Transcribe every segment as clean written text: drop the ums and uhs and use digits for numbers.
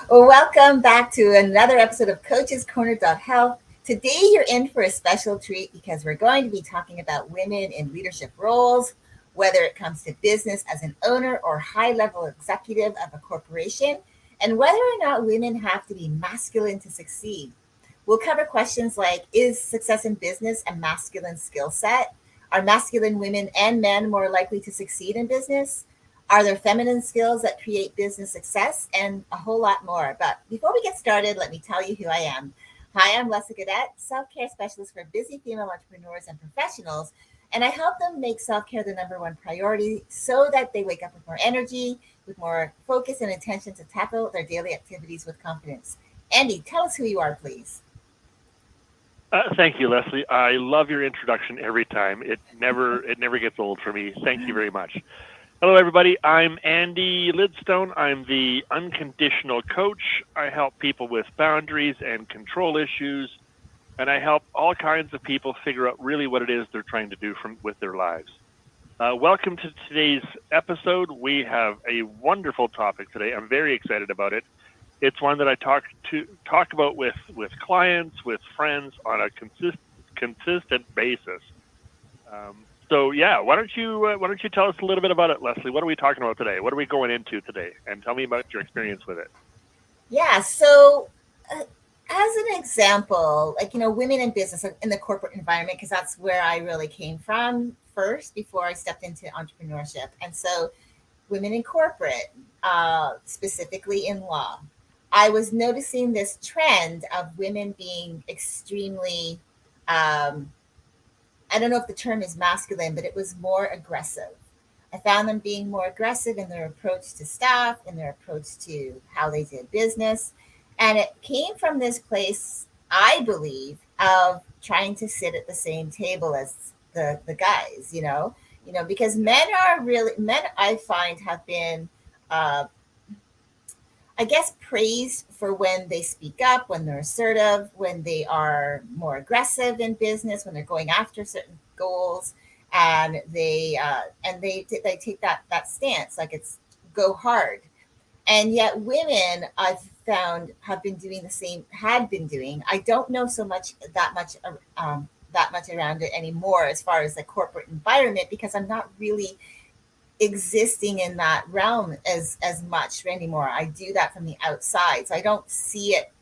Welcome back to another episode of CoachesCorner.health. Today, you're in for a special treat because we're going to be talking about women in leadership roles, whether it comes to business as an owner or high level executive of a corporation, and whether or not women have to be masculine to succeed. We'll cover questions like: is success in business a masculine skill set? Are masculine women and men more likely to succeed in business? Are there feminine skills that create business success? And a whole lot more. But before we get started, let me tell you who I am. Hi, I'm Leslie Gadet, self care specialist for busy female entrepreneurs and professionals. And I help them make self care the number one priority so that they wake up with more energy, with more focus and intention to tackle their daily activities with confidence. Andy, tell us who you are, please. Thank you, Leslie. I love your introduction every time. It never gets old for me. Thank you very much. Hello, everybody. I'm Andy Lidstone. I'm the unconditional coach. I help people with boundaries and control issues, and I help all kinds of people figure out really what it is they're trying to do with their lives. Welcome to today's episode. We have a wonderful topic today. I'm very excited about it. It's one that I talk about with clients, with friends on a consistent basis. Why don't you tell us a little bit about it, Leslie? What are we talking about today? What are we going into today? And tell me about your experience with it. Yeah, so as an example, women in business in the corporate environment, because that's where I really came from first before I stepped into entrepreneurship. And so women in corporate, specifically in law, I was noticing this trend of women being extremely, I don't know if the term is masculine, but it was more aggressive. I found them being more aggressive in their approach to staff, in their approach to how they did business. And it came from this place, I believe, of trying to sit at the same table as the guys, because men I find have been I guess praised for when they speak up, when they're assertive, when they are more aggressive in business, when they're going after certain goals, and they take that stance, like it's go hard. And yet, women I've found have been doing the same, had been doing. I don't know that much around it anymore as far as the corporate environment because I'm not really existing in that realm as much anymore. I do that from the outside, so I don't see it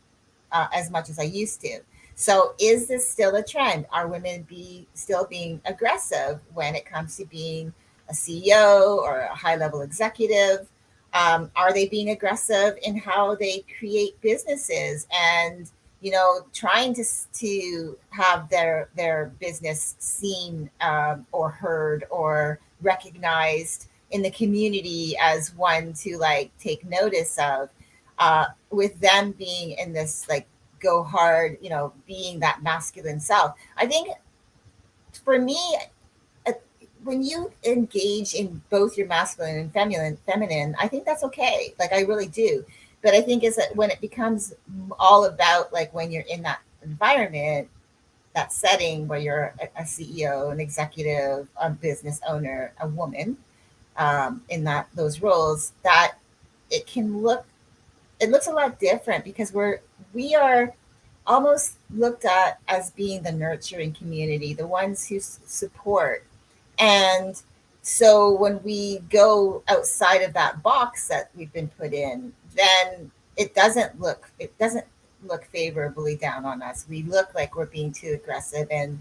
as much as I used to. So is this still a trend? Are women still being aggressive when it comes to being a CEO or a high level executive? Are they being aggressive in how they create businesses and trying to have their business seen or heard or recognized in the community as one to like take notice of, with them being in this like go hard, being that masculine self. I think for me, uh, when you engage in both your masculine and feminine, I think that's okay. Like I really do. But I think is that when it becomes all about like when you're in that environment, that setting where you're a CEO, an executive, a business owner, a woman, in those roles, that it looks a lot different because we are almost looked at as being the nurturing community, the ones who support. And so when we go outside of that box that we've been put in, then it doesn't look favorably down on us. We look like we're being too aggressive, and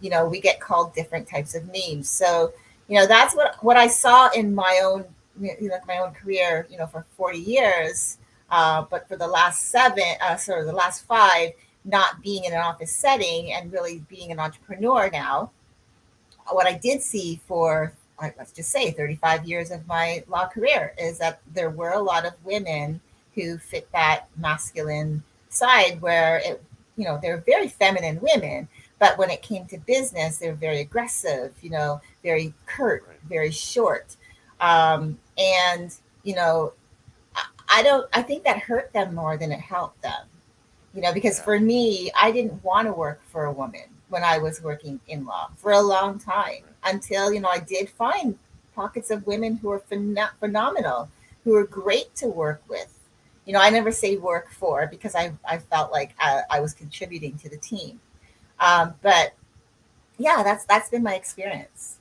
we get called different types of names. So that's what I saw in my own career, for 40 years. But for the last the last five, not being in an office setting and really being an entrepreneur now, what I did see for, like, let's just say 35 years of my law career is that there were a lot of women who fit that masculine side where they're very feminine women, but when it came to business, they're very aggressive, very curt, Right. very short. And, I think that hurt them more than it helped them, because Yeah. for me, I didn't want to work for a woman when I was working in law for a long time Right. until, I did find pockets of women who are phenomenal, who are great to work with. You know, I never say work for because I felt like I was contributing to the team. But yeah, that's been my experience.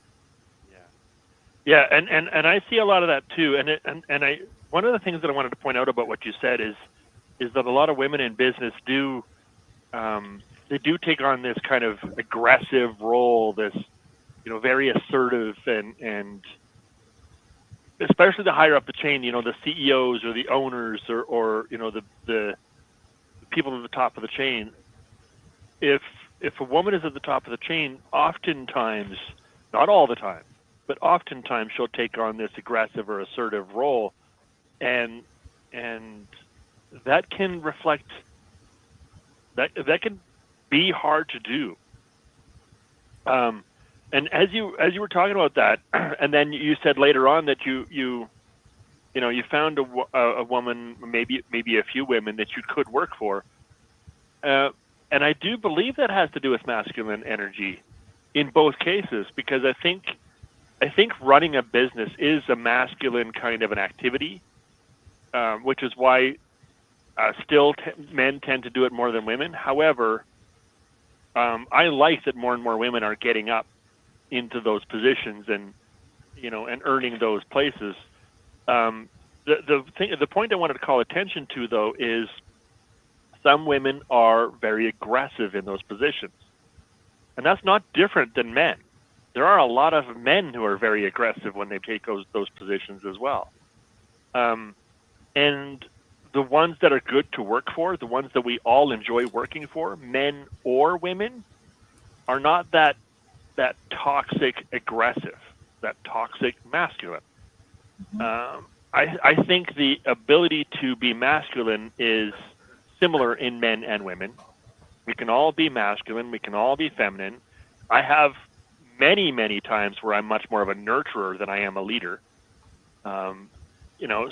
Yeah. Yeah, and I see a lot of that too. And I one of the things that I wanted to point out about what you said is that a lot of women in business do they do take on this kind of aggressive role, this very assertive and especially the higher up the chain, the CEOs or the owners or the people at the top of the chain. If if a woman is at the top of the chain, oftentimes, not all the time, but oftentimes she'll take on this aggressive or assertive role, and and that can reflect that can be hard to do. Um, and as you were talking about that, and then you said later on that you found a woman, maybe a few women that you could work for, uh, and I do believe that has to do with masculine energy in both cases, because I think running a business is a masculine kind of an activity, which is why still men tend to do it more than women. However, I like that more and more women are getting up into those positions and earning those places. Um, the point I wanted to call attention to, though, is some women are very aggressive in those positions, and that's not different than men. There are a lot of men who are very aggressive when they take those positions as well. Um, and the ones that are good to work for, the ones that we all enjoy working for, men or women, are not that toxic aggressive, that toxic masculine. Mhm. I think the ability to be masculine is similar in men and women. We can all be masculine. We can all be feminine. I have many times where I'm much more of a nurturer than I am a leader. Um,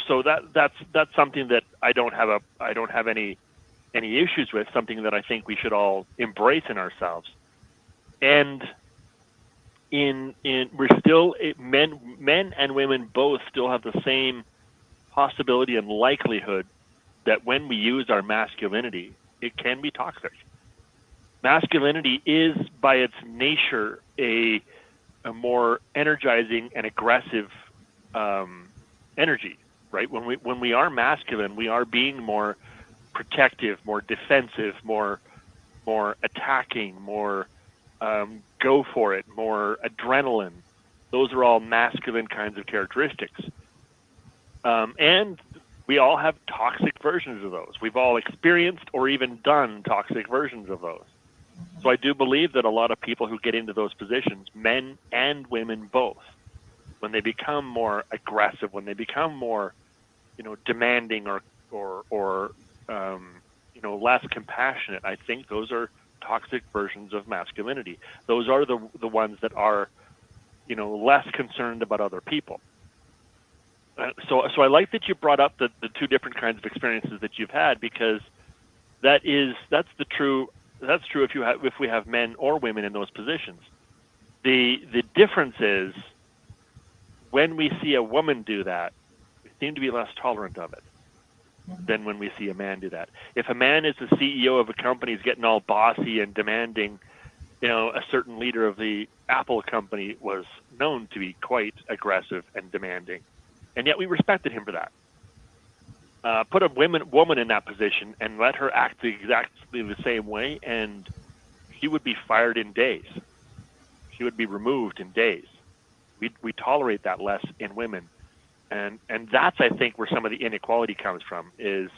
so that's something that I don't have any issues with. Something that I think we should all embrace in ourselves. And in we're still men and women both still have the same possibility and likelihood that when we use our masculinity, it can be toxic. Masculinity is by its nature a more energizing and aggressive um, energy, right? When we are masculine, we are being more protective, more defensive, more attacking, more go for it, more adrenaline. Those are all masculine kinds of characteristics. And we all have toxic versions of those. We've all experienced or even done toxic versions of those. So I do believe that a lot of people who get into those positions, men and women both, when they become more aggressive, when they become more, demanding or less compassionate, I think those are toxic versions of masculinity. Those are the ones that are, less concerned about other people. So I like that you brought up the two different kinds of experiences that you've had, because that's true if we have men or women in those positions. The difference is when we see a woman do that, we seem to be less tolerant of it than when we see a man do that. If a man is the CEO of a company, is getting all bossy and demanding, a certain leader of the Apple company was known to be quite aggressive and demanding, and yet we respected him for that. Put a woman in that position and let her act exactly the same way, and she would be fired in days. She would be removed in days. We tolerate that less in women, and that's, I think, where some of the inequality comes from. Is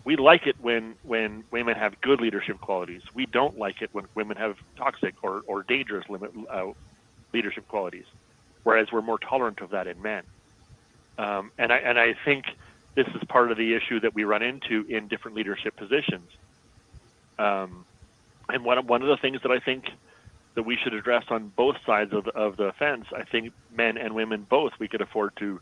we like it when women have good leadership qualities. We don't like it when women have toxic or dangerous leadership qualities. Whereas we're more tolerant of that in men. And I think this is part of the issue that we run into in different leadership positions. And one of the things that I think that we should address on both sides of the fence, I think men and women both, we could afford to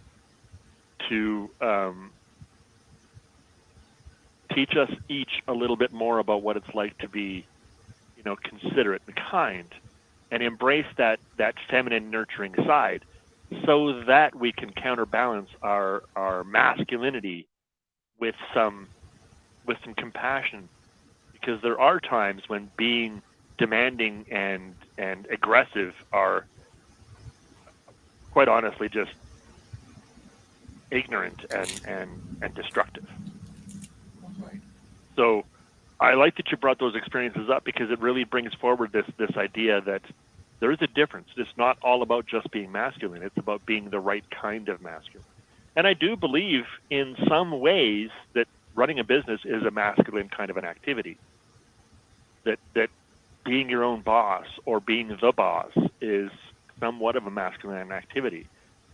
teach us each a little bit more about what it's like to be, considerate and kind, and embrace that feminine nurturing side. so that we can counterbalance our masculinity with some compassion, because there are times when being demanding and aggressive are quite honestly just ignorant and destructive, right? So I like that you brought those experiences up, because it really brings forward this idea that there is a difference. It's not all about just being masculine. It's about being the right kind of masculine. And I do believe in some ways that running a business is a masculine kind of an activity. That being your own boss or being the boss is somewhat of a masculine activity.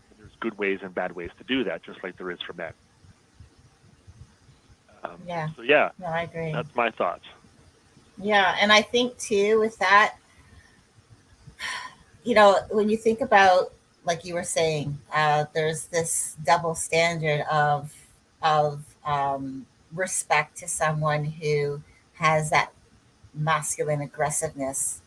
And there's good ways and bad ways to do that, just like there is for men. Yeah. So yeah, No, I agree. that's my thoughts. Yeah, and I think too with that, when you think about, like you were saying, there's this double standard of respect to someone who has that masculine aggressiveness,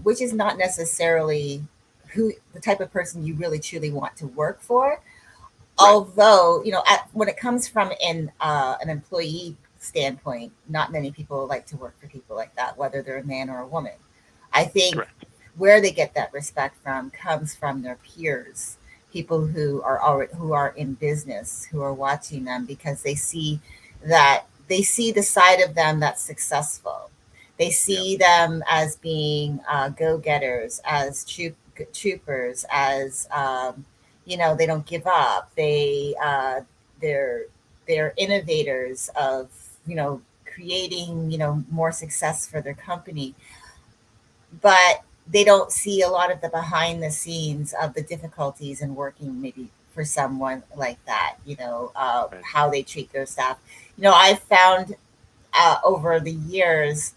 which is not necessarily who the type of person you really truly want to work for. Right. Although, when it comes from an employee standpoint, not many people like to work for people like that, whether they're a man or a woman. I think Correct. where they get that respect from comes from their peers, people who are in business, who are watching them, because they see the side of them that's successful. They Yeah. see them as being go-getters, as troopers, as they don't give up. They're they're innovators of creating more success for their company, but they don't see a lot of the behind the scenes of the difficulties in working maybe for someone like that, Right. how they treat their staff. I've found over the years,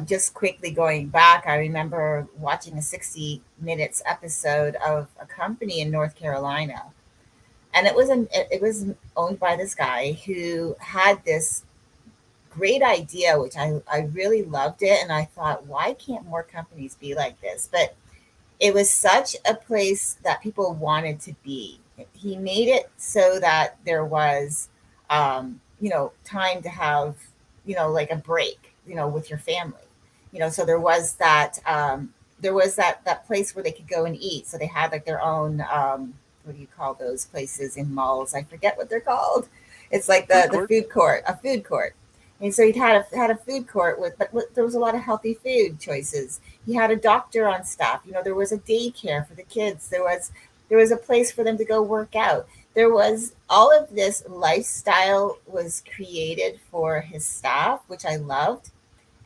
just quickly going back, I remember watching a 60 minutes episode of a company in North Carolina, and it was owned by this guy who had this great idea, which I really loved it. And I thought, why can't more companies be like this? But it was such a place that people wanted to be. He made it so that there was, time to have, like a break, with your family. So there was that place where they could go and eat. So they had like their own, what do you call those places in malls? I forget what they're called. It's like Food the court. food court, a food court. And so he'd had a food court but there was a lot of healthy food choices. He had a doctor on staff. There was a daycare for the kids. There was a place for them to go work out. There was all of this lifestyle was created for his staff, which I loved.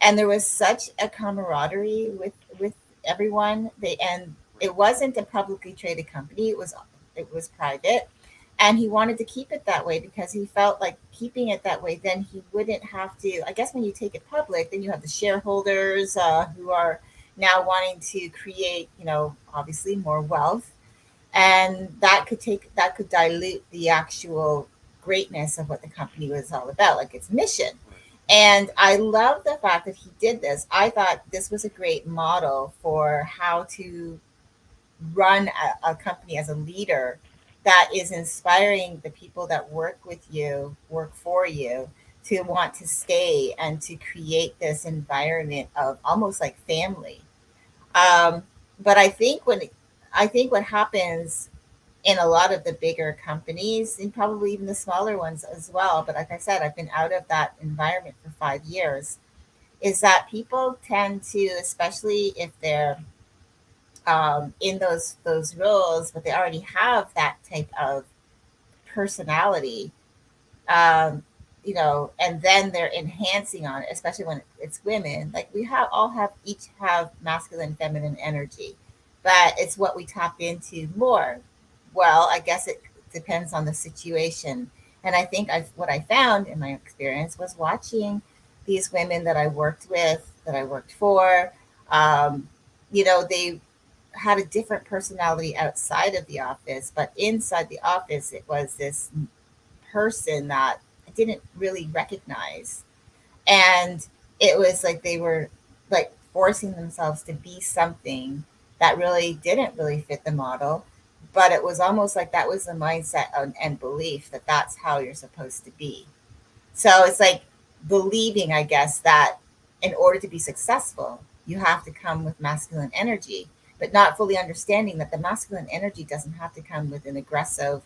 And there was such a camaraderie with everyone. And Right. it wasn't a publicly traded company. It was private, and he wanted to keep it that way because he felt like keeping it that way, then he wouldn't have to. I guess when you take it public, then you have the shareholders who are now wanting to create, obviously more wealth, and that could dilute the actual greatness of what the company was all about, like its mission. Right. And I love the fact that he did this. I thought this was a great model for how to run a company as a leader that is inspiring the people that work for you, to want to stay and to create this environment of almost like family. But I think what happens in a lot of the bigger companies, and probably even the smaller ones as well, but like I said, I've been out of that environment for 5 years, is that people tend to, especially if they're in those roles, but they already have that type of personality, um, and then they're enhancing on it, especially when it's women. Like we each have masculine, feminine energy, but it's what we tap into more. Well, I guess it depends on the situation. And I think what I found in my experience was watching these women that I worked with, that I worked for. They had a different personality outside of the office, but inside the office, it was this person that I didn't really recognize. And it was like they were like forcing themselves to be something that really didn't really fit the model. But it was almost like that was the mindset and belief that that's how you're supposed to be. So it's like believing, I guess, that in order to be successful, you have to come with masculine energy, but not fully understanding that the masculine energy doesn't have to come with an aggressive,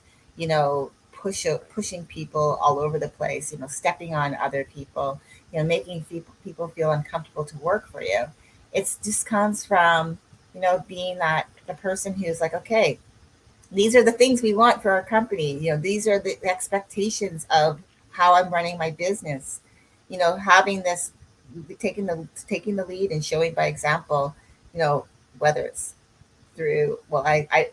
pushing people all over the place, stepping on other people, making people feel uncomfortable to work for you. It just comes from, being that the person who's like, okay, these are the things we want for our company. These are the expectations of how I'm running my business. Having this, taking the lead and showing by example. Whether it's through, well, I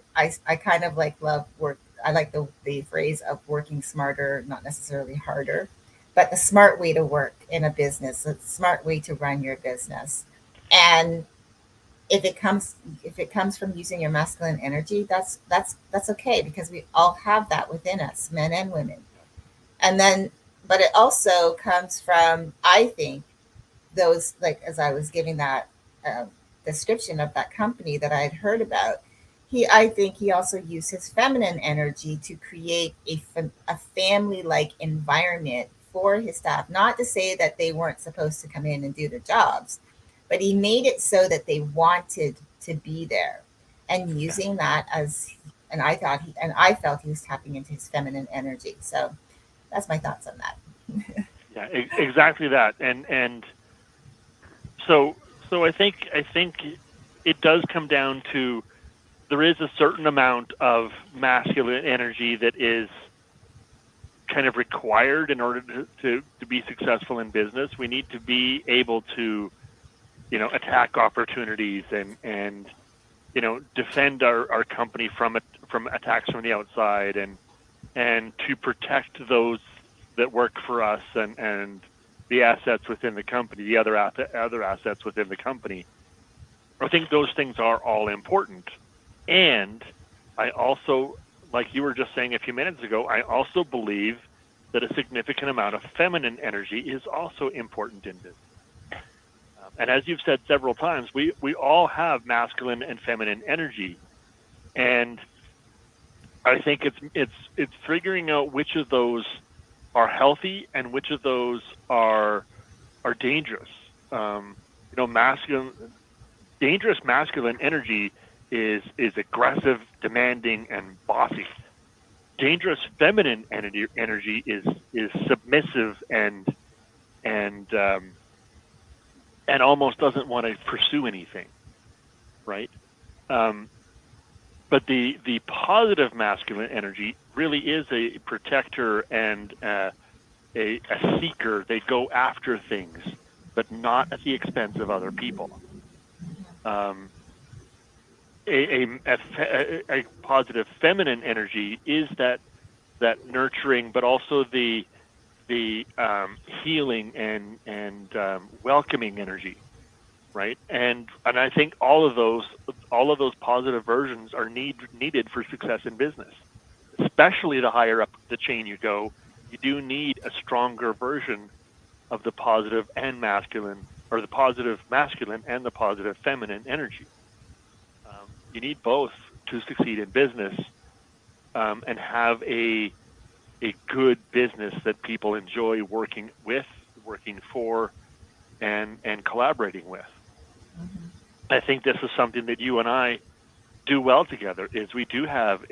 kind of like love work. I like the phrase of working smarter, not necessarily harder, but the smart way to work in a business, a smart way to run your business. And if it comes from using your masculine energy, that's okay, because we all have that within us, men and women. And then, but it also comes from, I think, those, like, as I was giving that um, description of that company that I had heard about, I think he also used his feminine energy to create a family like environment for his staff. Not to say that they weren't supposed to come in and do their jobs, but he made it so that they wanted to be there, and Yeah. using that as, and I felt he was tapping into his feminine energy. So that's my thoughts on that. Yeah, exactly that. And so I think it does come down to, there is a certain amount of masculine energy that is kind of required in order to be successful in business. We need to be able to, attack opportunities and defend our company from attacks from the outside, and to protect those that work for us, and the assets within the company, the other assets within the company. I think those things are all important. And I also, like you were just saying a few minutes ago, I also believe that a significant amount of feminine energy is also important in business. And as you've said several times, we all have masculine and feminine energy, and I think it's figuring out which of those are healthy and which of those are dangerous. Masculine, dangerous masculine energy is aggressive, demanding, and bossy. Dangerous feminine energy is submissive and and almost doesn't want to pursue anything, right? Um, but the positive masculine energy really is a protector and a seeker. They go after things, but not at the expense of other people. Um, a positive feminine energy is that nurturing, but also the healing and welcoming energy, right? And I think all of those positive versions are needed for success in business, especially the higher up the chain you go. You do need a stronger version of the positive and masculine, or the positive masculine and the positive feminine energy. You need both to succeed in business, and have a good business that people enjoy working with, working for, and collaborating with. Mhm. I think this is something that you and I do well together. Is we do have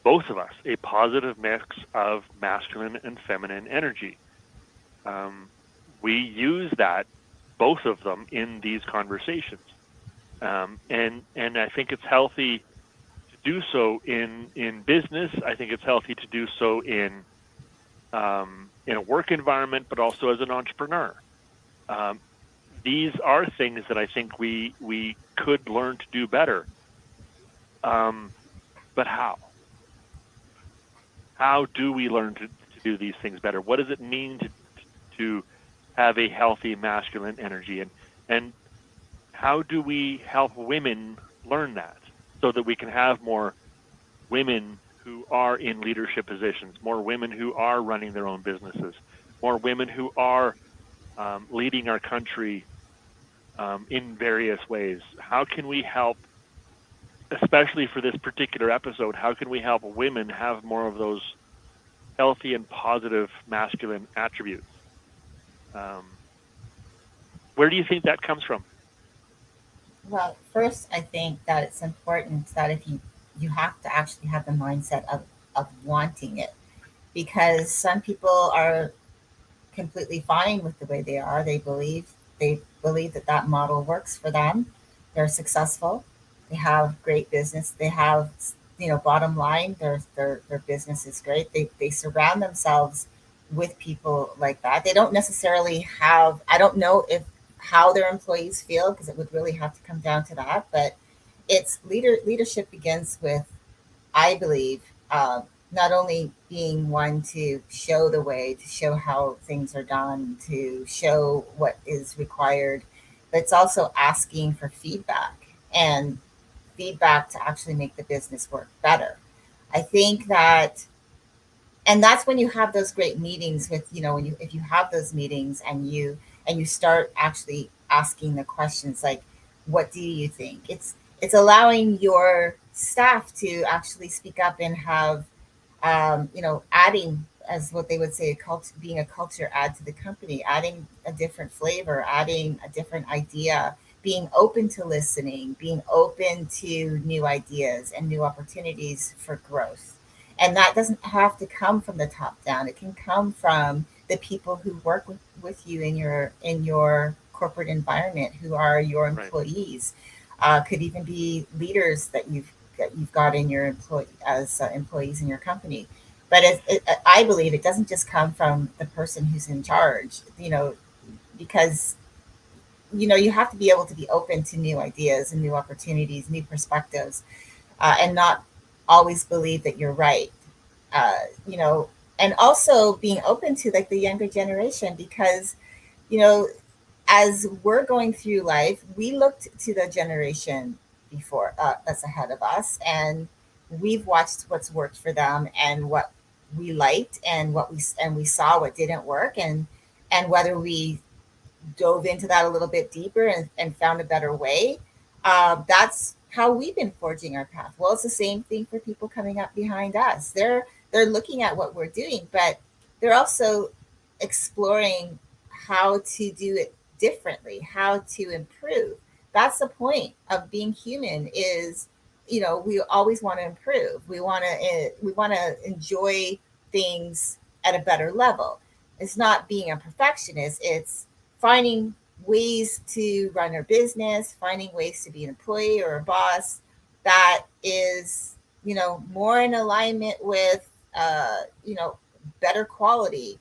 both of us, a positive mix of masculine and feminine energy. Um, we use that, both of them, in these conversations, and I think it's healthy to do so in business. I think it's healthy to do so in a work environment, but also as an entrepreneur. Um, these are things that I think we could learn to do better. Um, but how? How do we learn to do these things better? What does it mean to have a healthy masculine energy, and how do we help women learn that, so that we can have more women who are in leadership positions, more women who are running their own businesses, more women who are leading our country in various ways? How can we help especially for this particular episode, how can we help women have more of those healthy and positive masculine attributes? Um, where do you think that comes from? Well, first, I think that it's important that if you have to actually have the mindset of wanting it, because some people are completely fine with the way they are. They believe that that model works for them. They're successful. They have great business. They have, bottom line, their business is great. They surround themselves with people like that. They don't necessarily have. I don't know if how their employees feel, because it would really have to come down to that. But it's leadership begins with, I believe, not only being one to show the way, to show how things are done, to show what is required, but it's also asking for feedback, and feedback to actually make the business work better. I think that, and that's when you have those great meetings with, when you if you have those meetings and you start actually asking the questions like, what do you think? It's allowing your staff to actually speak up and have, adding, as what they would say, being a culture add to the company, adding a different flavor, adding a different idea, being open to listening, being open to new ideas and new opportunities for growth. And that doesn't have to come from the top down. It can come from the people who work with you in your corporate environment, who are your Right. employees. Could even be leaders that you've got in your employees in your company. But I believe it doesn't just come from the person who's in charge, because you have to be able to be open to new ideas and new opportunities, new perspectives, and not always believe that you're right. Uh, you know, and also being open to like the younger generation, because you know as we're going through life, we looked to the generation before that's ahead of us, and we've watched what's worked for them and what we liked and we saw what didn't work, and whether we dove into that a little bit deeper and found a better way. That's how we've been forging our path. Well, it's the same thing for people coming up behind us. They're looking at what we're doing, but they're also exploring how to do it differently, how to improve. That's the point of being human. Is we always want to improve. We want to enjoy things at a better level. It's not being a perfectionist. It's finding ways to run our business, finding ways to be an employee or a boss that is, more in alignment with, better quality.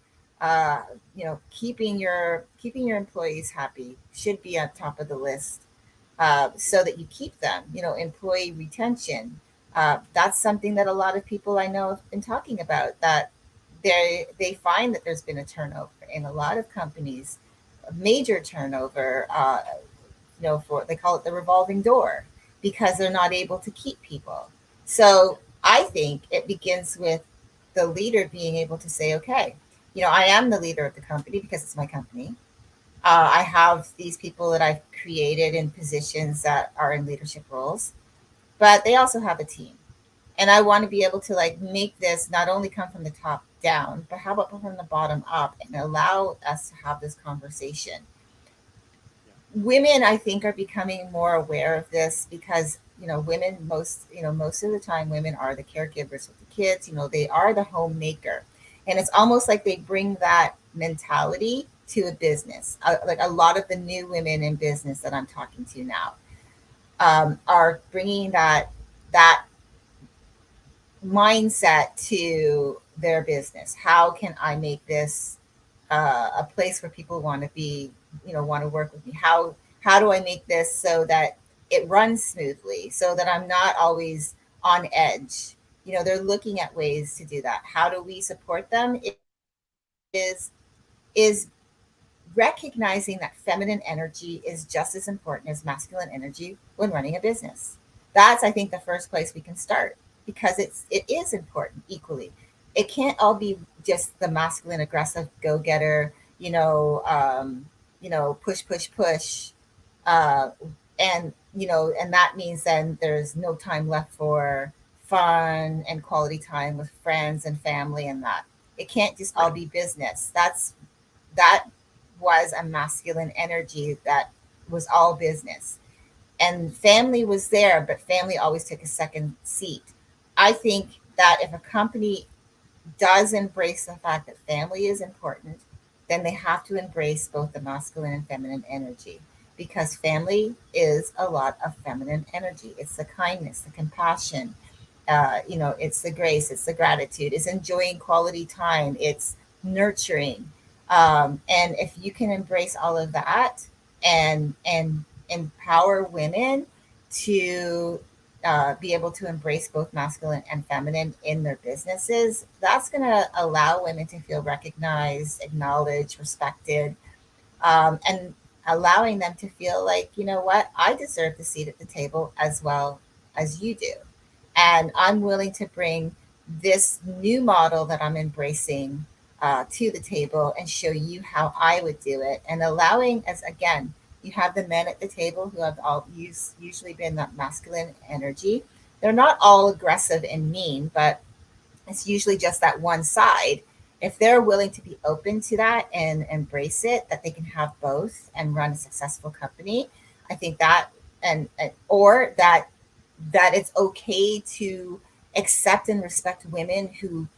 Keeping your employees happy should be on top of the list, so that you keep them. Employee retention. That's something that a lot of people I know have been talking about. That they find that there's been a turnover in a lot of companies, a major turnover. For they call it the revolving door, because they're not able to keep people. So I think it begins with the leader being able to say, okay, I am the leader of the company because it's my company. I have these people that I've created in positions that are in leadership roles, but they also have a team. And I want to be able to like make this not only come from the top down, but how about from the bottom up, and allow us to have this conversation. Yeah. Women, I think, are becoming more aware of this, because women, most of the time women are the caregivers with the kids. They are the homemaker, and it's almost like they bring that mentality to a business. Like a lot of the new women in business that I'm talking to now, are bringing that mindset to their business. How can I make this a place where people want to be, want to work with me? How do I make this so that it runs smoothly, so that I'm not always on edge? They're looking at ways to do that. How do we support them? Is recognizing that feminine energy is just as important as masculine energy when running a business. That's, I think, the first place we can start, because it is important equally. It can't all be just the masculine aggressive go getter, push push push, uh, And and that means then there's no time left for fun and quality time with friends and family, and that it can't just all Right. be business. That was a masculine energy that was all business, and family was there, but family always took a second seat. I think that if a company does embrace the fact that family is important, then they have to embrace both the masculine and feminine energy, because family is a lot of feminine energy. It's the kindness, the compassion, it's the grace, it's the gratitude, it's enjoying quality time, it's nurturing. And if you can embrace all of that and empower women to be able to embrace both masculine and feminine in their businesses, that's going to allow women to feel recognized, acknowledged, respected, and allowing them to feel like, you know what, I deserve the seat at the table as well as you do. And I'm willing to bring this new model that I'm embracing to the table and show you how I would do it. And allowing, as again, you have the men at the table who have usually been that masculine energy. They're not all aggressive and mean, but it's usually just that one side. If they're willing to be open to that and embrace it, that they can have both and run a successful company, I think that, and or that it's okay to accept and respect women who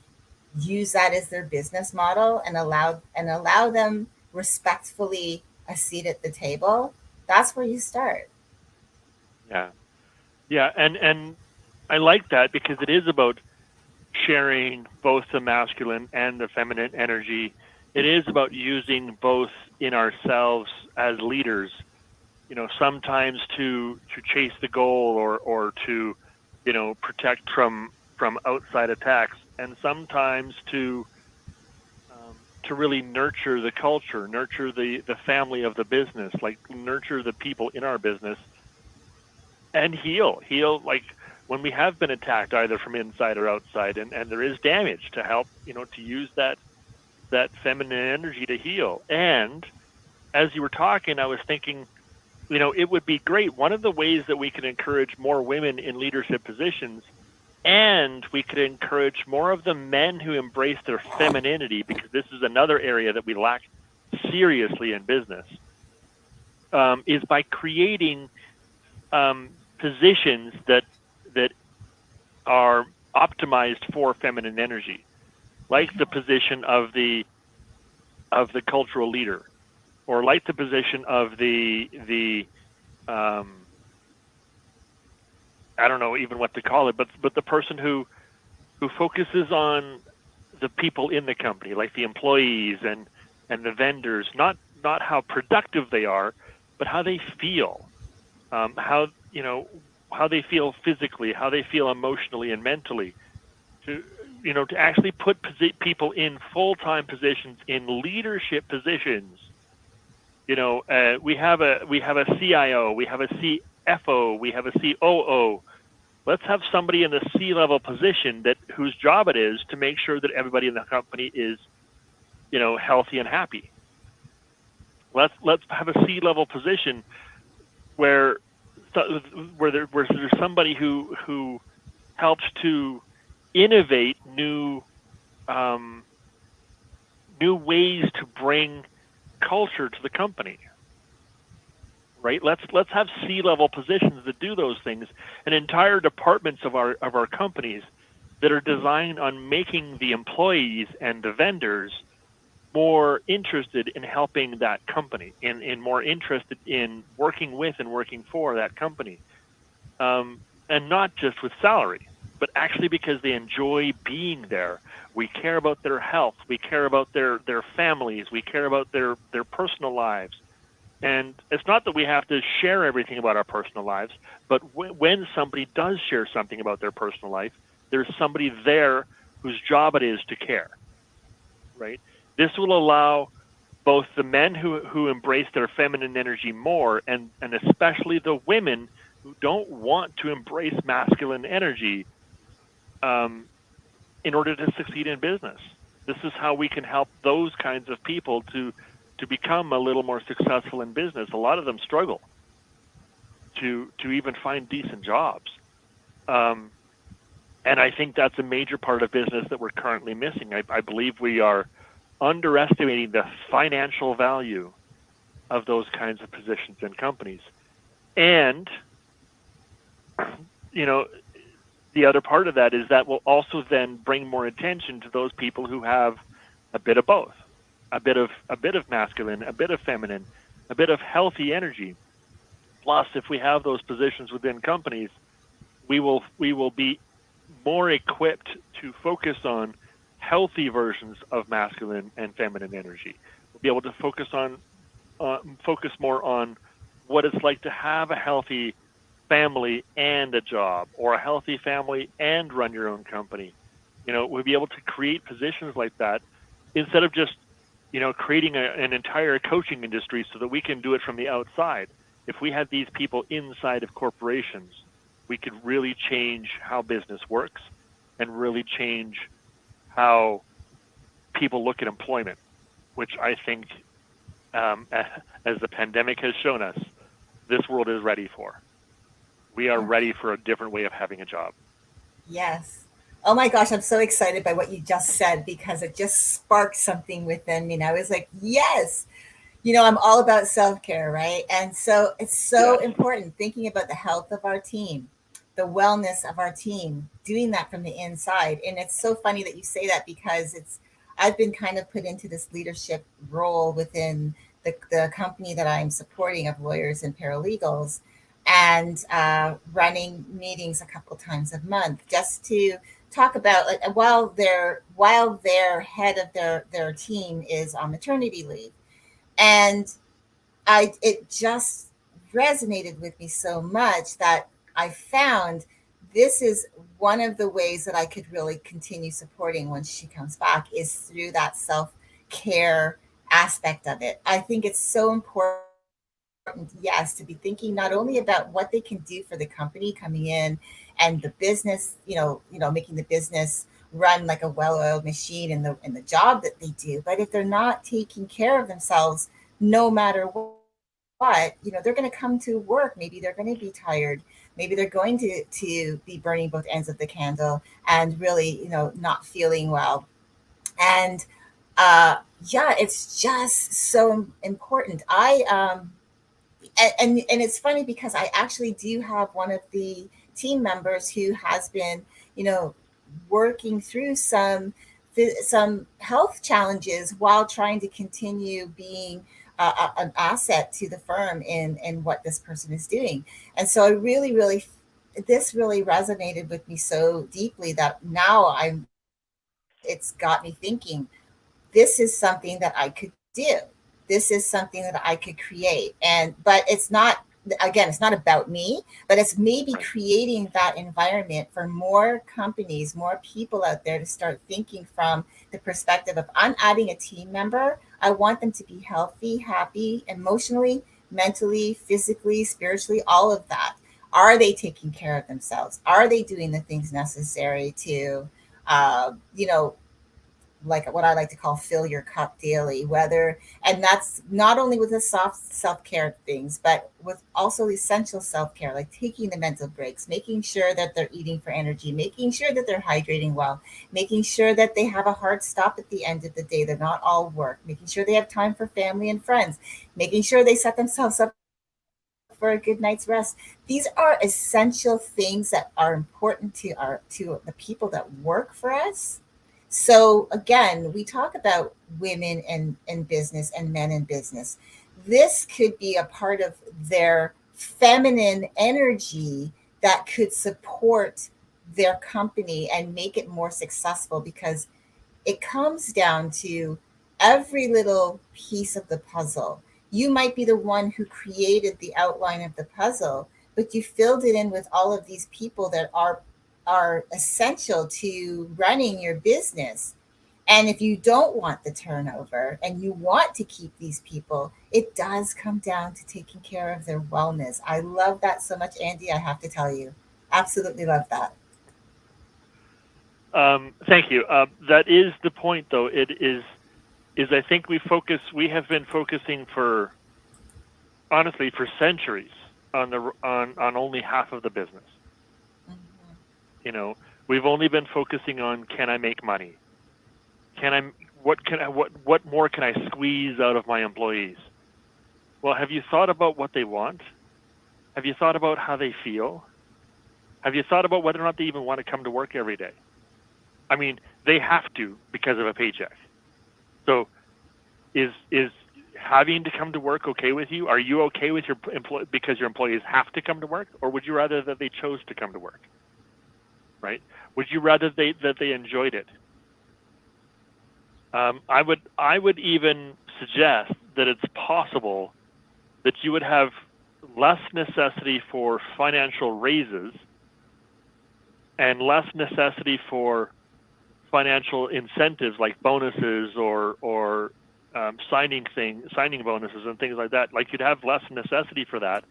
use that as their business model, and allow them respectfully a seat at the table. That's where you start. Yeah. Yeah. And I like that because it is about sharing both the masculine and the feminine energy. It is about using both in ourselves as leaders, sometimes to chase the goal or to, protect from outside attacks, and sometimes to really nurture the culture, nurture the family of the business, like nurture the people in our business, and heal like when we have been attacked either from inside or outside, and there is damage, to help, to use that feminine energy to heal. And as you were talking, I was thinking, it would be great. One of the ways that we can encourage more women in leadership positions, and we could encourage more of the men who embrace their femininity, because this is another area that we lack seriously in business, is by creating positions that are optimized for feminine energy, like the position of the cultural leader, or like the position of the I don't know even what to call it, but the person who focuses on the people in the company, like the employees and the vendors, not how productive they are, but how they feel, how how they feel physically, how they feel emotionally and mentally, to to actually put people in full-time positions, in leadership positions. We have a CIO, we have a CFO, we have a COO. Let's have somebody in the C-level position whose job it is to make sure that everybody in the company is, healthy and happy. Let's have a C-level position where there's somebody who helps to innovate um, new ways to bring culture to the company. Right? Let's have C-level positions that do those things, and entire departments of our companies that are designed on making the employees and the vendors more interested in helping that company, and more interested in working with and working for that company, and not just with salary, but actually because they enjoy being there. We care about their health, we care about their families, we care about their personal lives. And it's not that we have to share everything about our personal lives, but when somebody does share something about their personal life, there's somebody there whose job it is to care, right? This will allow both the men who embrace their feminine energy more, and especially the women who don't want to embrace masculine energy, in order to succeed in business. This is how we can help those kinds of people to become a little more successful in business. A lot of them struggle to even find decent jobs. And I think that's a major part of business that we're currently missing. I believe we are underestimating the financial value of those kinds of positions in companies. And, you know, the other part of that is that will also then bring more attention to those people who have a bit of both, a bit of masculine, a bit of feminine, a bit of healthy energy. Plus, if we have those positions within companies, we will be more equipped to focus on healthy versions of masculine and feminine energy. We'll be able to focus more on what it's like to have a healthy family and a job, or a healthy family and run your own company. We'll be able to create positions like that instead of just, creating an entire coaching industry so that we can do it from the outside. If we had these people inside of corporations, we could really change how business works and really change how people look at employment, which I think, as the pandemic has shown us, this world is ready for. We are ready for a different way of having a job. Yes. Oh my gosh, I'm so excited by what you just said because it just sparked something within me. And I was like, yes, I'm all about self-care, right? And so it's so important thinking about the health of our team, the wellness of our team, doing that from the inside. And it's so funny that you say that because I've been kind of put into this leadership role within the company that I'm supporting of lawyers and paralegals, and running meetings a couple times a month just to talk about, like, while their head of their team is on maternity leave. And it just resonated with me so much that I found this is one of the ways that I could really continue supporting when she comes back is through that self-care aspect of it. I think it's so important, yes, to be thinking not only about what they can do for the company coming in and the business, making the business run like a well-oiled machine in the job that they do, but if they're not taking care of themselves, no matter what, they're going to come to work. Maybe they're going to be tired. Maybe they're going to be burning both ends of the candle and really, not feeling well. And it's just so important. And it's funny because I actually do have one of the team members who has been, working through some health challenges while trying to continue being an asset to the firm in what this person is doing. And so I really, this really resonated with me so deeply that now it's got me thinking, this is something that I could do. This is something that I could create. But it's not, again, it's not about me, but it's maybe creating that environment for more companies, more people out there to start thinking from the perspective of, I'm adding a team member. I want them to be healthy, happy, emotionally, mentally, physically, spiritually, all of that. Are they taking care of themselves? Are they doing the things necessary to, like what I like to call fill your cup daily, and that's not only with the soft self-care things, but with also essential self-care, like taking the mental breaks, making sure that they're eating for energy, making sure that they're hydrating well, making sure that they have a hard stop at the end of the day. They're not all work, making sure they have time for family and friends, making sure they set themselves up for a good night's rest. These are essential things that are important to the people that work for us. So again, we talk about women in business and men in business. This could be a part of their feminine energy that could support their company and make it more successful, because it comes down to every little piece of the puzzle. You might be the one who created the outline of the puzzle, but you filled it in with all of these people that are essential to running your business. And if you don't want the turnover and you want to keep these people, it does come down to taking care of their wellness. I love that so much, Andy. I have to tell you, absolutely love that. Thank you. That is the point, though. It is I think we have been focusing honestly, for centuries on only half of the business. Mm-hmm. You know, we've only been focusing on, can I make money? What more can I squeeze out of my employees? Well, have you thought about what they want? Have you thought about how they feel? Have you thought about whether or not they even want to come to work every day? I mean, they have to because of a paycheck. So is having to come to work okay with you? Are you okay with your because your employees have to come to work, or would you rather that they chose to come to work? Right? Would you rather that they enjoyed it? I would even suggest that it's possible that you would have less necessity for financial raises and less necessity for financial incentives like bonuses or signing bonuses and things like that. Like, you'd have less necessity for that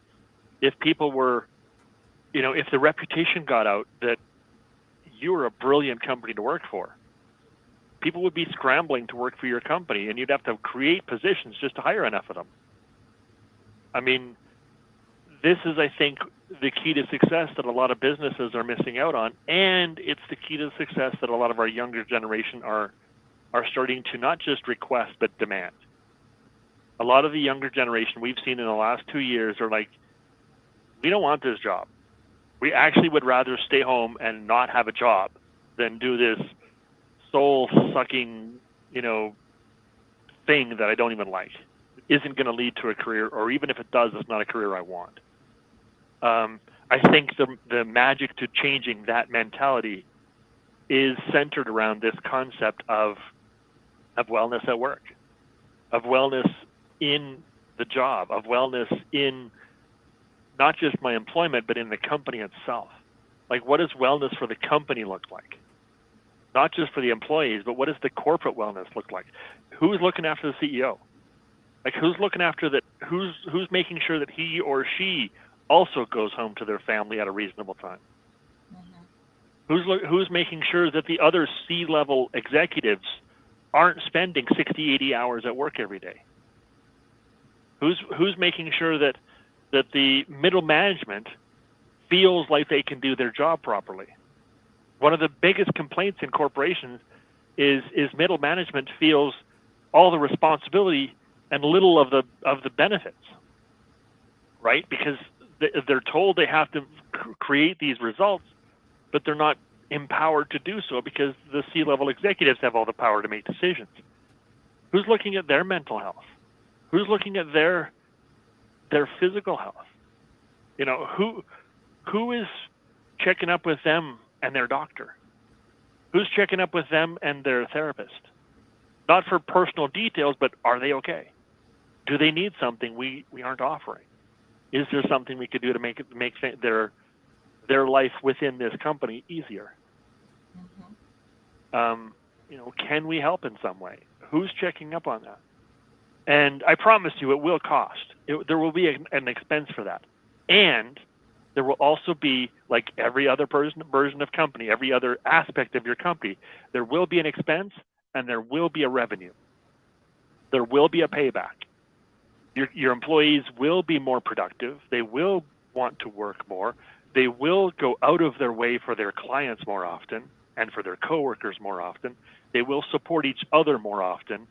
if people were, if the reputation got out that you were a brilliant company to work for. People would be scrambling to work for your company, and you'd have to create positions just to hire enough of them. I mean, this is, I think, the key to success that a lot of businesses are missing out on, and it's the key to success that a lot of our younger generation are starting to not just request but demand. A lot of the younger generation we've seen in the last 2 years are like, we don't want this job. We actually would rather stay home and not have a job than do this soul-sucking, thing that I don't even like. It isn't going to lead to a career, or even if it does, it's not a career I want. I think the magic to changing that mentality is centered around this concept of wellness at work, of wellness in the job, of wellness in not just my employment, but in the company itself. Like, what does wellness for the company look like? Not just for the employees, but what does the corporate wellness look like? Who's looking after the CEO? Like, who's looking after that? Who's making sure that he or she also goes home to their family at a reasonable time? Mm-hmm. Who's making sure that the other C-level executives aren't spending 60, 80 hours at work every day? Who's making sure that the middle management feels like they can do their job properly? One of the biggest complaints in corporations is middle management feels all the responsibility and little of the benefits, right? Because they're told they have to create these results, but they're not empowered to do so because the C-level executives have all the power to make decisions. Who's looking at their mental health? Who's looking at their physical health? Who is checking up with them and their doctor? Who's checking up with them and their therapist? Not for personal details, but are they okay? Do they need something we aren't offering? Is there something we could do to make their life within this company easier? Mm-hmm. Can we help in some way? Who's checking up on that? And I promise you, it will cost. There will be an expense for that, and there will also be, like every other version of company, every other aspect of your company, there will be an expense and there will be a revenue. There will be a payback. Your employees will be more productive. They will want to work more. They will go out of their way for their clients more often and for their coworkers more often. They will support each other more often.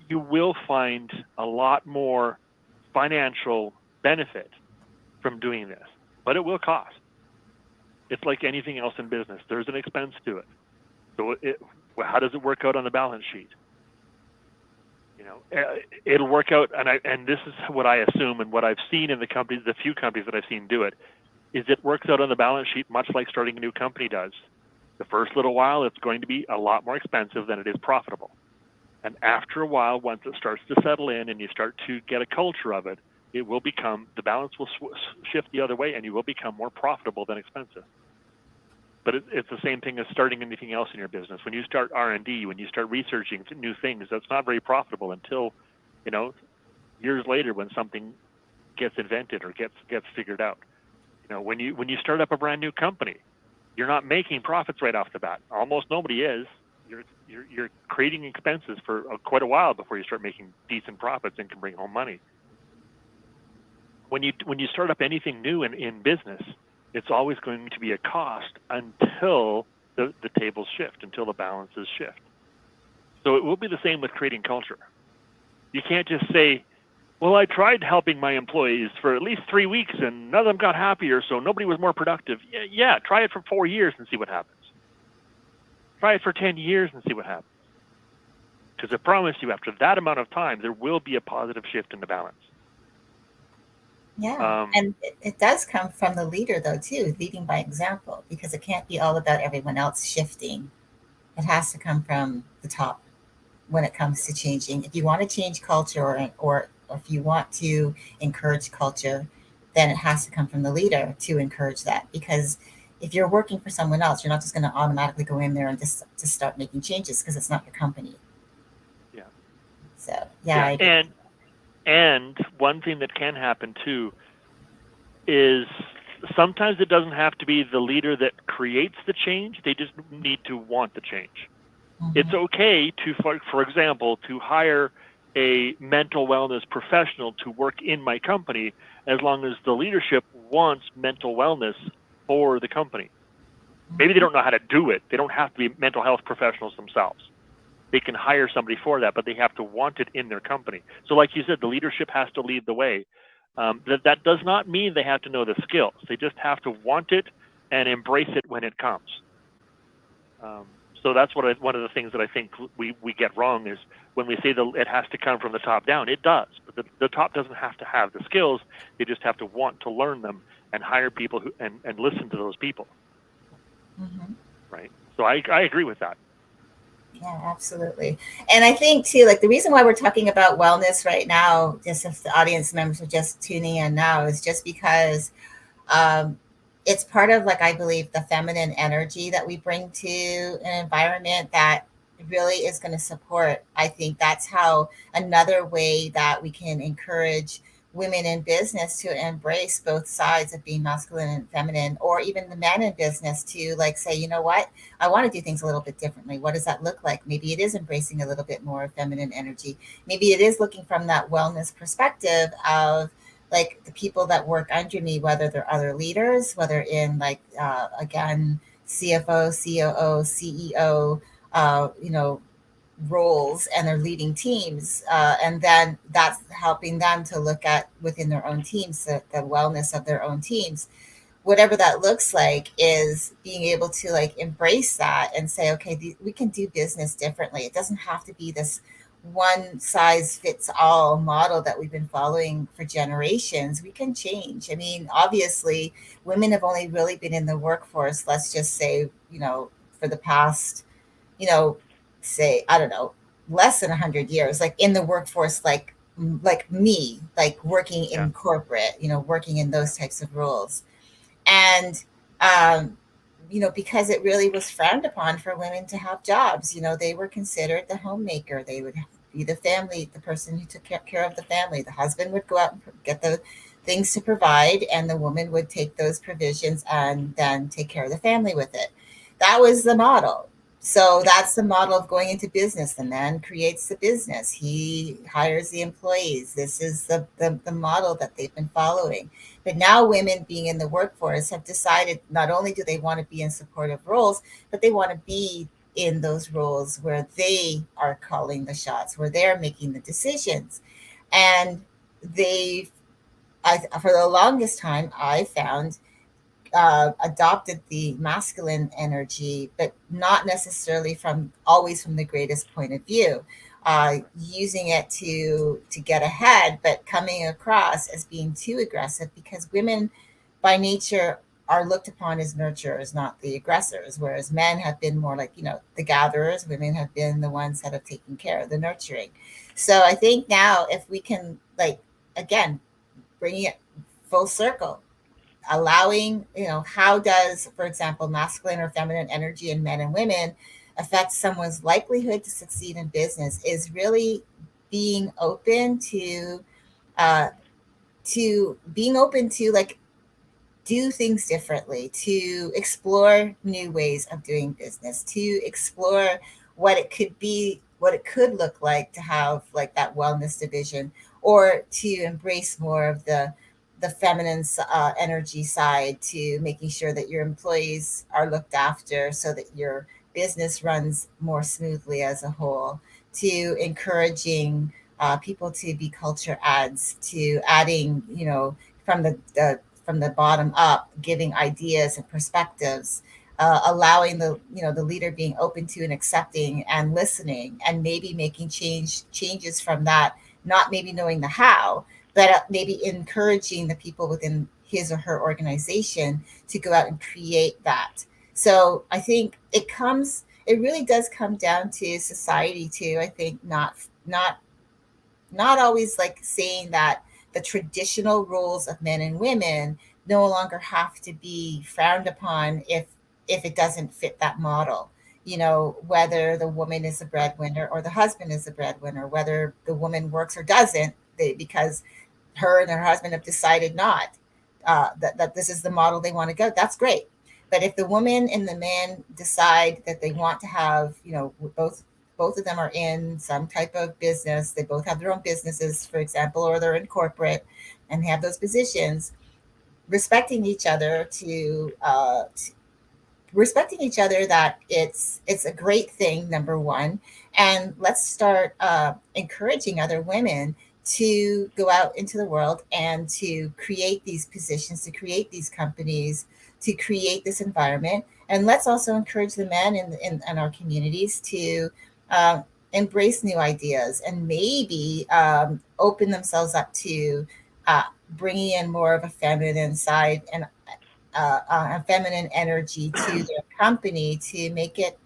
You will find a lot more financial benefit from doing this, but it will cost. It's like anything else in business. There's an expense to it. So how does it work out on the balance sheet? It'll work out, and this is what I assume, and what I've seen in the few companies that I've seen do it, is it works out on the balance sheet much like starting a new company does. The first little while, it's going to be a lot more expensive than it is profitable. And after a while, once it starts to settle in and you start to get a culture of it, the balance will shift the other way, and you will become more profitable than expensive. But it's the same thing as starting anything else in your business. When you start R&D, when you start researching new things, that's not very profitable until, years later when something gets invented or gets figured out. When you start up a brand new company, you're not making profits right off the bat. Almost nobody is. You're creating expenses for quite a while before you start making decent profits and can bring home money. when you start up anything new in business, it's always going to be a cost until the tables shift, until the balances shift. So it will be the same with creating culture. You can't just say, well, I tried helping my employees for at least 3 weeks and none of them got happier, so nobody was more productive. Yeah, try it for 4 years and see what happens. Try it for 10 years and see what happens. Because I promise you, after that amount of time, there will be a positive shift in the balance. Yeah. And it does come from the leader, though, too, leading by example, because it can't be all about everyone else shifting. It has to come from the top when it comes to changing. If you want to change culture, or if you want to encourage culture, then it has to come from the leader to encourage that. Because if you're working for someone else, you're not just going to automatically go in there and just start making changes because it's not your company. Yeah. So, yeah. I agree. And one thing that can happen too is sometimes it doesn't have to be the leader that creates the change. They just need to want the change. Mm-hmm. It's okay to, for example, to hire a mental wellness professional to work in my company as long as the leadership wants mental wellness for the company. Maybe they don't know how to do it. They don't have to be mental health professionals themselves. They can hire somebody for that, but they have to want it in their company. So like you said, the leadership has to lead the way. That does not mean they have to know the skills. They just have to want it and embrace it when it comes. So that's one of the things that I think we get wrong is when we say it has to come from the top down. It does, but the top doesn't have to have the skills. They just have to want to learn them and hire people and listen to those people. Mm-hmm. Right. So I agree with that. Yeah, absolutely. And I think too, like the reason why we're talking about wellness right now, just if the audience members are just tuning in now, is just because it's part of, like, I believe, the feminine energy that we bring to an environment that really is going to support. I think that's how another way that we can encourage women in business to embrace both sides of being masculine and feminine, or even the men in business to, like, say, you know what, I want to do things a little bit differently. What does that look like? Maybe it is embracing a little bit more feminine energy. Maybe it is looking from that wellness perspective of, like, the people that work under me, whether they're other leaders, whether in, like, again, CFO, COO, CEO, roles, and they're leading teams, and then that's helping them to look at within their own teams the wellness of their own teams. Whatever that looks like is being able to, like, embrace that and say, okay, we can do business differently. It doesn't have to be this one size fits all model that we've been following for generations. We can change. I mean, obviously, women have only really been in the workforce, let's just say, for the past, say, I don't know, less than 100 years, like in the workforce, like me, like working in corporate, working in those types of roles. And, because it really was frowned upon for women to have jobs, they were considered the homemaker. They would be the person who took care of the family. The husband would go out and get the things to provide, and the woman would take those provisions and then take care of the family with it. That was the model. So that's the model of going into business. The man creates the business. He hires the employees. This is the model that they've been following. But now women being in the workforce have decided not only do they want to be in supportive roles, but they want to be in those roles where they are calling the shots, where they're making the decisions. And for the longest time, I found adopted the masculine energy, but not necessarily always from the greatest point of view, using it to get ahead, but coming across as being too aggressive, because women by nature are looked upon as nurturers, not the aggressors, whereas men have been more like, the gatherers. Women have been the ones that have taken care of the nurturing. So I think now, if we can, like, again, bringing it full circle, allowing, how does, for example, masculine or feminine energy in men and women affect someone's likelihood to succeed in business, is really being open to being open to, like, do things differently, to explore new ways of doing business, to explore what it could be, what it could look like to have, like, that wellness division, or to embrace more of the the feminine energy side to making sure that your employees are looked after so that your business runs more smoothly as a whole, to encouraging people to be culture ads, to adding, from from the bottom up, giving ideas and perspectives, allowing the leader being open to and accepting and listening, and maybe making changes from that, not maybe knowing the how, but maybe encouraging the people within his or her organization to go out and create that. So I think it really does come down to society too. I think not always like saying that the traditional roles of men and women no longer have to be frowned upon if it doesn't fit that model. Whether the woman is a breadwinner or the husband is a breadwinner, whether the woman works or doesn't, because her and her husband have decided not, that this is the model they want to go. That's great. But if the woman and the man decide that they want to have, both of them are in some type of business, they both have their own businesses, for example, or they're in corporate and have those positions, respecting each other respecting each other, that it's a great thing, number one. And let's start encouraging other women to go out into the world and to create these positions, to create these companies, to create this environment. And let's also encourage the men in our communities to embrace new ideas, and maybe open themselves up to bringing in more of a feminine side and a feminine energy to their company to make it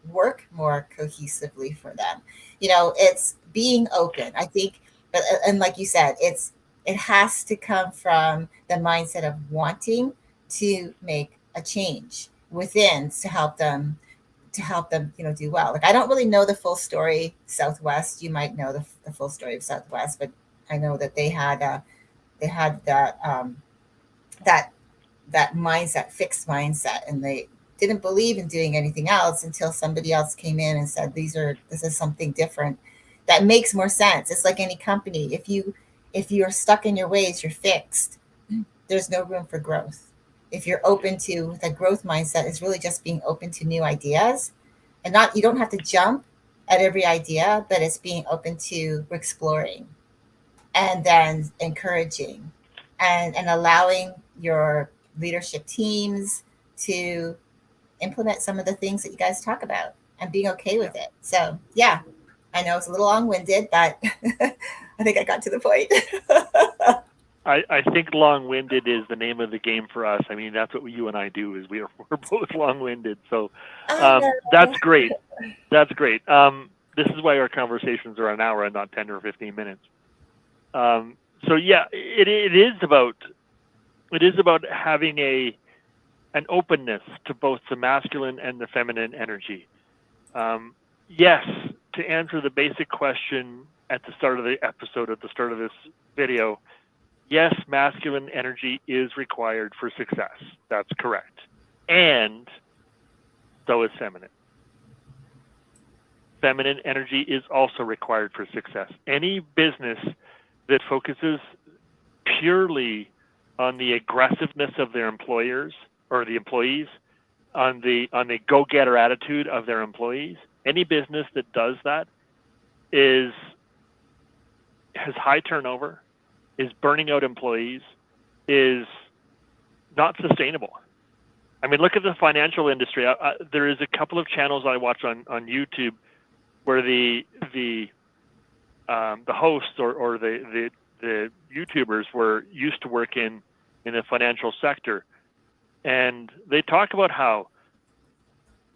work more cohesively for them. It's being open, I think. But and like you said, it has to come from the mindset of wanting to make a change within to help them do well. Like, I don't really know the full story Southwest. You might know the full story of Southwest, but I know that they had that that mindset, fixed mindset, and they didn't believe in doing anything else until somebody else came in and said, this is something different that makes more sense. It's like any company. If you're stuck in your ways, you're fixed. There's no room for growth. If you're open to the growth mindset, is really just being open to new ideas, and not you don't have to jump at every idea, but it's being open to exploring, and then encouraging, and allowing your leadership teams to implement some of the things that you guys talk about, and being okay with it. So yeah, I know it's a little long-winded, but I think I got to the point. I think long-winded is the name of the game for us. I mean, that's what you and I do, is we're both long-winded. So that's great. That's great. This is why our conversations are an hour and not 10 or 15 minutes. So yeah, it is about having an openness to both the masculine and the feminine energy. Yes, to answer the basic question at the start of the episode, at the start of this video, yes, masculine energy is required for success. That's correct. And so is feminine. Feminine energy is also required for success. Any business that focuses purely on the aggressiveness of their employers or the employees, on the go-getter attitude of their employees, any business that does that has high turnover, is burning out employees, is not sustainable. I mean, look at the financial industry. There is a couple of channels I watch on YouTube where the hosts or the YouTubers were used to work in the financial sector, and they talk about how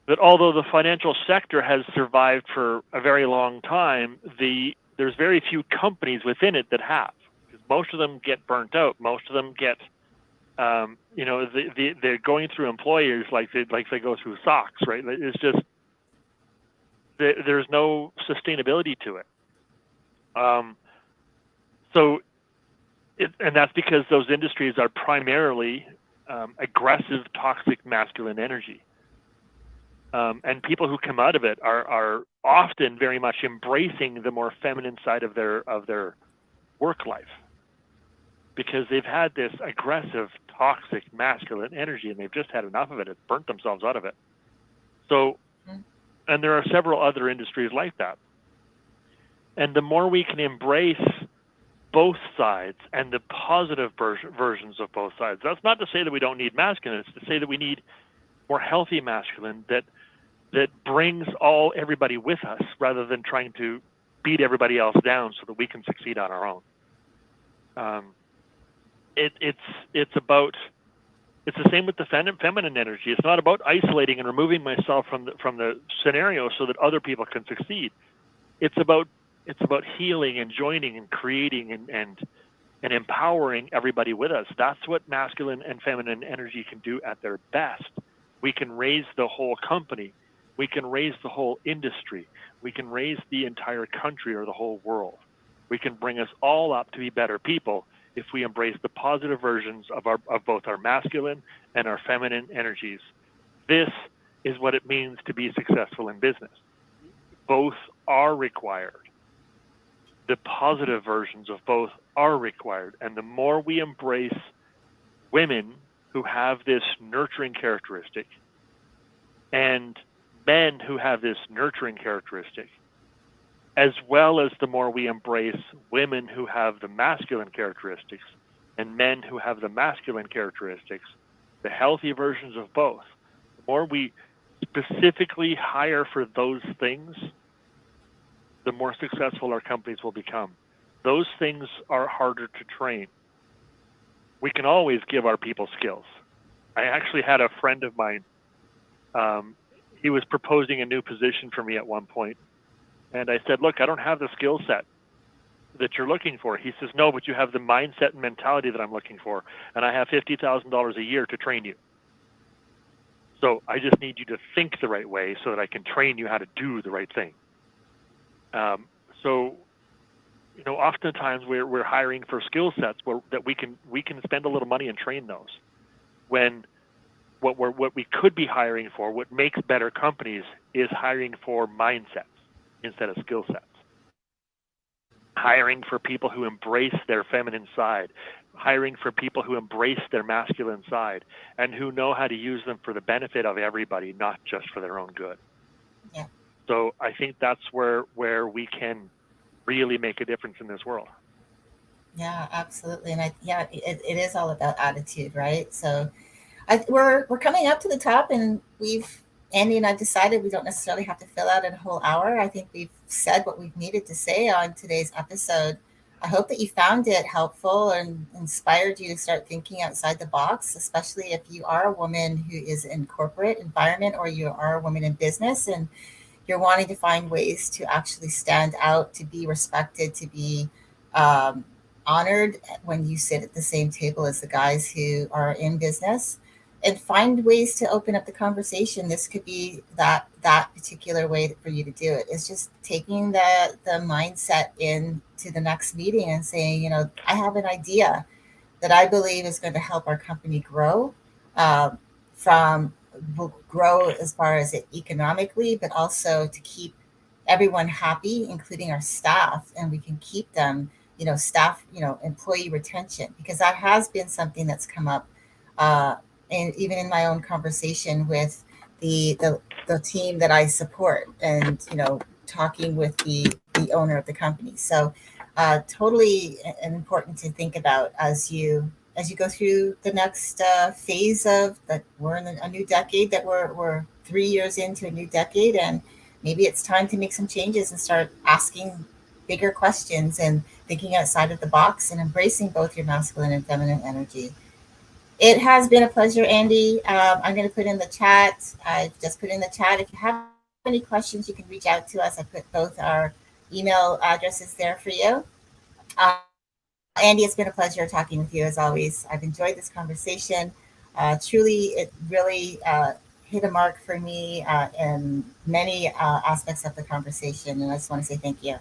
that although the financial sector has survived for a very long time, there's very few companies within it that have. Because most of them get burnt out. Most of them get, they're going through employers like they go through socks, right? It's just there's no sustainability to it. And that's because those industries are primarily aggressive, toxic, masculine energy. And people who come out of it are often very much embracing the more feminine side of their work life. because they've had this aggressive, toxic, masculine energy, and they've just had enough of it. It's burnt themselves out of it. So, and there are several other industries like that. And the more we can embrace both sides and the positive versions of both sides, that's not to say that we don't need masculine. It's to say that we need more healthy masculine that brings everybody with us, rather than trying to beat everybody else down so that we can succeed on our own. It's the same with the feminine energy. It's not about isolating and removing myself from the scenario so that other people can succeed. It's about healing and joining and creating and empowering everybody with us. That's what masculine and feminine energy can do at their best. We can raise the whole company. We can raise the whole industry. We can raise the entire country or the whole world. We can bring us all up to be better people if we embrace the positive versions of both our masculine and our feminine energies. This is what it means to be successful in business. Both are required. The positive versions of both are required. And the more we embrace women who have this nurturing characteristic and men who have this nurturing characteristic, as well as the more we embrace women who have the masculine characteristics and men who have the masculine characteristics, the healthy versions of both, the more we specifically hire for those things, the more successful our companies will become. Those things are harder to train. We can always give our people skills. I actually had a friend of mine, he was proposing a new position for me at one point. And I said, look, I don't have the skill set that you're looking for. He says, no, but you have the mindset and mentality that I'm looking for. And I have $50,000 a year to train you. So I just need you to think the right way so that I can train you how to do the right thing. So, oftentimes we're hiring for skill sets that we can spend a little money and train those. When what we could be hiring for, what makes better companies, is hiring for mindsets instead of skill sets. Hiring for people who embrace their feminine side, hiring for people who embrace their masculine side, and who know how to use them for the benefit of everybody, not just for their own good. Yeah. So I think that's where we can really make a difference in this world. Yeah, absolutely. And it is all about attitude, right? So we're coming up to the top, and Andy and I've decided we don't necessarily have to fill out a whole hour. I think we've said what we've needed to say on today's episode. I hope that you found it helpful and inspired you to start thinking outside the box, especially if you are a woman who is in corporate environment, or you are a woman in business and you're wanting to find ways to actually stand out, to be respected, to be honored when you sit at the same table as the guys who are in business, and find ways to open up the conversation. This could be that particular way for you to do it. It's just taking the mindset into the next meeting and saying, I have an idea that I believe is going to help our company grow, will grow as far as it economically, but also to keep everyone happy, including our staff, and we can keep them, staff, employee retention, because that has been something that's come up, and even in my own conversation with the team that I support, and talking with the owner of the company. So totally important to think about as you go through the next phase of that. We're in a new decade, that we're 3 years into a new decade, and maybe it's time to make some changes and start asking bigger questions and thinking outside of the box and embracing both your masculine and feminine energy. It has been a pleasure, Andy. I'm going to put in the chat. I've just put in the chat. If you have any questions, you can reach out to us. I put both our email addresses there for you. Andy, it's been a pleasure talking with you as always. I've enjoyed this conversation. Truly, it really hit a mark for me in many aspects of the conversation. And I just want to say thank you.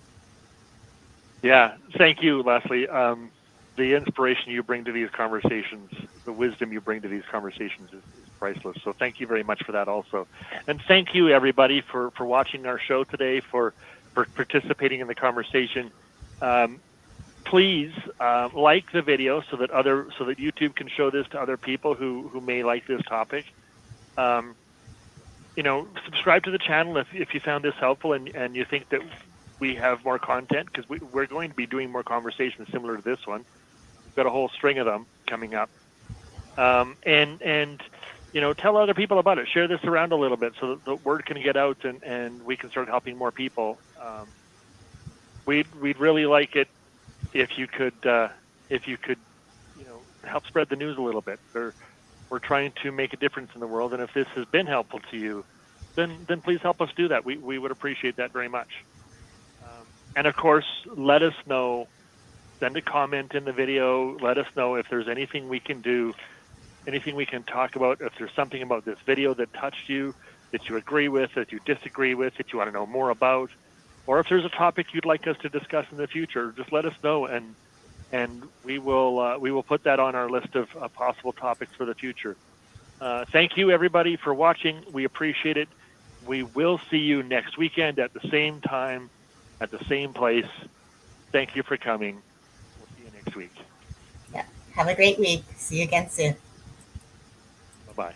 Yeah, thank you, Leslie. The inspiration you bring to these conversations, the wisdom you bring to these conversations is priceless. So thank you very much for that also. And thank you, everybody, for watching our show today, for participating in the conversation. please like the video so that YouTube can show this to other people who may like this topic. Subscribe to the channel if you found this helpful and you think that we have more content, because we're going to be doing more conversations similar to this one. We've got a whole string of them coming up. And tell other people about it. Share this around a little bit so that the word can get out and we can start helping more people. We'd really like it if you could help spread the news a little bit. We're trying to make a difference in the world, and if this has been helpful to you, then please help us do that. We would appreciate that very much. And of course, let us know. Send a comment in the video. Let us know if there's anything we can do, anything we can talk about. If there's something about this video that touched you, that you agree with, that you disagree with, that you want to know more about, or if there's a topic you'd like us to discuss in the future, just let us know, and we will put that on our list of possible topics for the future. Thank you, everybody, for watching. We appreciate it. We will see you next weekend at the same time, at the same place. Thank you for coming. We'll see you next week. Yeah. Have a great week. See you again soon. Bye-bye.